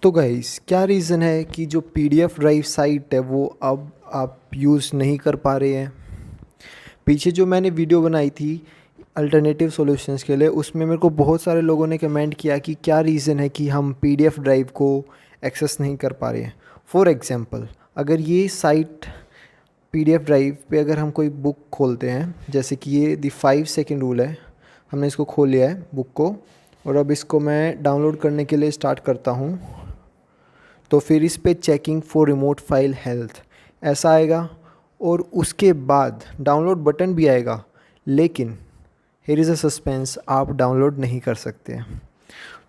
तो गाइस क्या रीज़न है कि जो पीडीएफ ड्राइव साइट है वो अब आप यूज़ नहीं कर पा रहे हैं। पीछे जो मैंने वीडियो बनाई थी अल्टरनेटिव सॉल्यूशंस के लिए, उसमें मेरे को बहुत सारे लोगों ने कमेंट किया कि क्या रीज़न है कि हम पीडीएफ ड्राइव को एक्सेस नहीं कर पा रहे हैं। फॉर एग्ज़ाम्पल, अगर ये साइट पीडीएफ ड्राइव पे अगर हम कोई बुक खोलते हैं, जैसे कि ये दी 5 सेकेंड रूल है, हमने इसको खोल लिया है बुक को, और अब इसको मैं डाउनलोड करने के लिए स्टार्ट करता हूँ। तो फिर इस पे checking for remote file health ऐसा आएगा, और उसके बाद डाउनलोड बटन भी आएगा, लेकिन हियर इज़ अ सस्पेंस, आप डाउनलोड नहीं कर सकते हैं।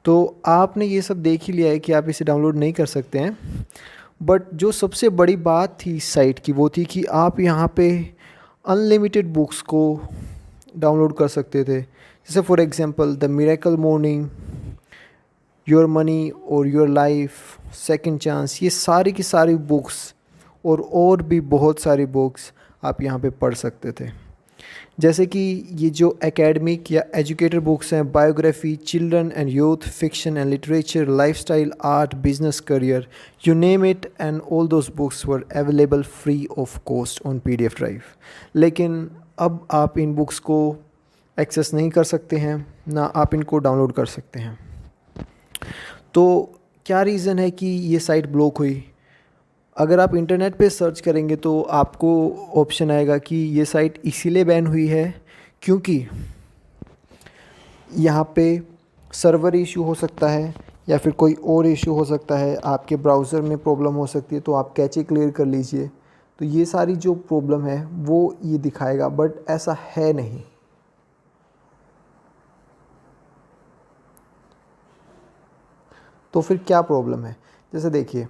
तो आपने ये सब देख ही लिया है कि आप इसे डाउनलोड नहीं कर सकते हैं। बट जो सबसे बड़ी बात थी इस साइट की वो थी कि आप यहाँ पे अनलिमिटेड बुक्स को डाउनलोड कर सकते थे। जैसे for example the miracle morning, your money और योर लाइफ, सेकंड चांस, ये सारी की सारी बुक्स और भी बहुत सारी बुक्स आप यहाँ पे पढ़ सकते थे। जैसे कि ये जो एकेडमिक या एजुकेटर बुक्स हैं, biography, children and youth, fiction and literature, lifestyle, art, business, career, you name it, and all those books were available free of cost on PDF drive. लेकिन अब आप इन बुक्स को एक्सेस नहीं कर सकते हैं, ना आप इनको डाउनलोड कर सकते हैं। तो क्या रीज़न है कि ये साइट ब्लॉक हुई? अगर आप इंटरनेट पे सर्च करेंगे तो आपको ऑप्शन आएगा कि ये साइट इसीलिए बैन हुई है क्योंकि यहाँ पे सर्वर इशू हो सकता है, या फिर कोई और इशू हो सकता है, आपके ब्राउज़र में प्रॉब्लम हो सकती है, तो आप कैचे क्लियर कर लीजिए। तो ये सारी जो प्रॉब्लम है वो ये दिखाएगा, बट ऐसा है नहीं। तो फिर क्या प्रॉब्लम है? जैसे देखिए,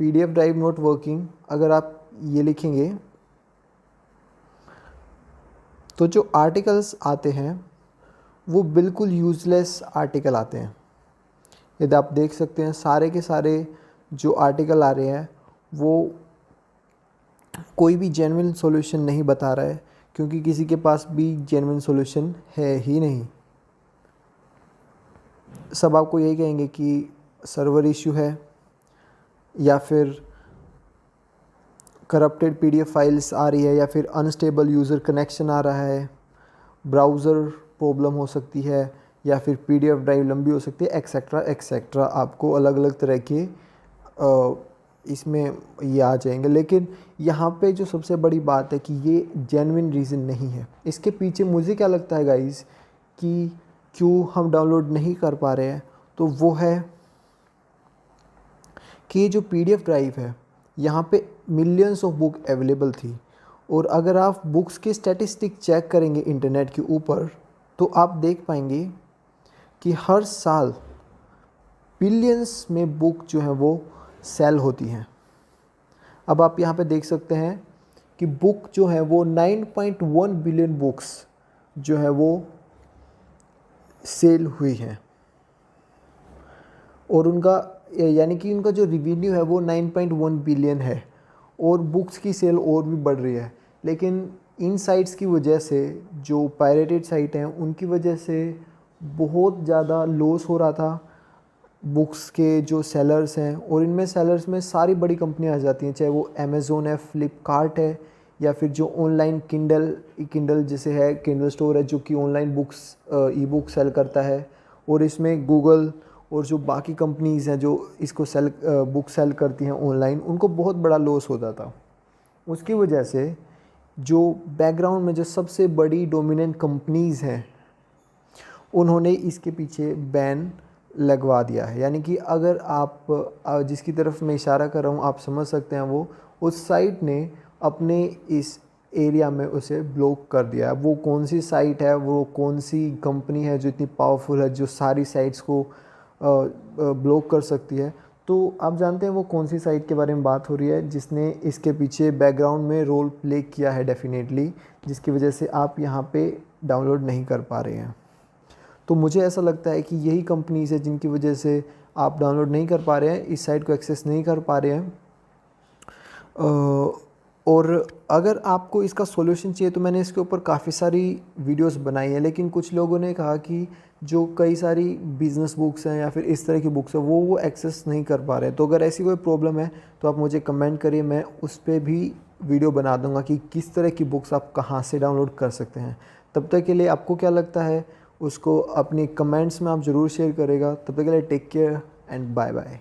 पीडीएफ ड्राइव नॉट वर्किंग, अगर आप ये लिखेंगे तो जो आर्टिकल्स आते हैं वो बिल्कुल यूज़लेस आर्टिकल आते हैं। यदि आप देख सकते हैं सारे के सारे जो आर्टिकल आ रहे हैं वो कोई भी जेन्युइन सॉल्यूशन नहीं बता रहा है, क्योंकि किसी के पास भी जेन्युइन सॉल्यूशन है ही नहीं। सब आपको यही कहेंगे कि सर्वर इशू है, या फिर करप्टेड पीडीएफ फाइल्स आ रही है, या फिर अनस्टेबल यूज़र कनेक्शन आ रहा है, ब्राउज़र प्रॉब्लम हो सकती है, या फिर पीडीएफ ड्राइव लंबी हो सकती है, एक्सेट्रा एक्सेट्रा। आपको अलग अलग तरह के इसमें ये आ जाएंगे। लेकिन यहाँ पे जो सबसे बड़ी बात है कि ये जेन्युइन रीज़न नहीं है। इसके पीछे मुझे क्या लगता है गाइस कि क्यों हम डाउनलोड नहीं कर पा रहे हैं, तो वो है कि ये जो पीडीएफ ड्राइव है यहाँ पे मिलियंस ऑफ बुक अवेलेबल थी, और अगर आप बुक्स के स्टैटिस्टिक चेक करेंगे इंटरनेट के ऊपर तो आप देख पाएंगे कि हर साल बिलियंस में बुक जो है वो सेल होती हैं। अब आप यहाँ पे देख सकते हैं कि बुक जो है वो 9.1 बिलियन बुक्स जो है वो सेल हुई हैं, और उनका यानी कि उनका जो रिवेन्यू है वो 9.1 बिलियन है, और बुक्स की सेल और भी बढ़ रही है। लेकिन इन साइट्स की वजह से, जो पायरेटेड साइट हैं उनकी वजह से बहुत ज़्यादा लॉस हो रहा था बुक्स के जो सेलर्स हैं। और इनमें सेलर्स में सारी बड़ी कंपनियां आ जाती हैं, चाहे वो अमेज़ोन है, फ्लिपकार्ट है, या फिर जो ऑनलाइन किंडल जैसे है, किंडल स्टोर है जो कि online books e book sell करता है। और इसमें गूगल और जो बाकी कंपनीज़ हैं जो इसको बुक सेल करती हैं ऑनलाइन, उनको बहुत बड़ा लॉस होता था। उसकी वजह से जो बैकग्राउंड में जो सबसे बड़ी डोमिनेंट कंपनीज़ हैं उन्होंने इसके पीछे बैन लगवा दिया है। यानी कि अगर आप जिसकी तरफ मैं इशारा कर रहा हूँ आप समझ सकते हैं, वो उस साइट ने अपने इस एरिया में उसे ब्लॉक कर दिया है। वो कौन सी साइट है, वो कौन सी कंपनी है जो इतनी पावरफुल है जो सारी साइट्स को ब्लॉक कर सकती है? तो आप जानते हैं वो कौन सी साइट के बारे में बात हो रही है जिसने इसके पीछे बैकग्राउंड में रोल प्ले किया है डेफिनेटली, जिसकी वजह से आप यहाँ पे डाउनलोड नहीं कर पा रहे हैं। तो मुझे ऐसा लगता है कि यही कंपनीज है जिनकी वजह से आप डाउनलोड नहीं कर पा रहे हैं, इस साइट को एक्सेस नहीं कर पा रहे हैं। और अगर आपको इसका सॉल्यूशन चाहिए तो मैंने इसके ऊपर काफ़ी सारी वीडियोस बनाई हैं, लेकिन कुछ लोगों ने कहा कि जो कई सारी बिज़नेस बुक्स हैं या फिर इस तरह की बुक्स हैं वो एक्सेस नहीं कर पा रहे। तो अगर ऐसी कोई प्रॉब्लम है तो आप मुझे कमेंट करिए, मैं उस पर भी वीडियो बना दूंगा कि किस तरह की बुक्स आप कहाँ से डाउनलोड कर सकते हैं। तब तक के लिए आपको क्या लगता है उसको अपनी कमेंट्स में आप ज़रूर शेयर करेगा। तब तक के लिए take care and bye bye.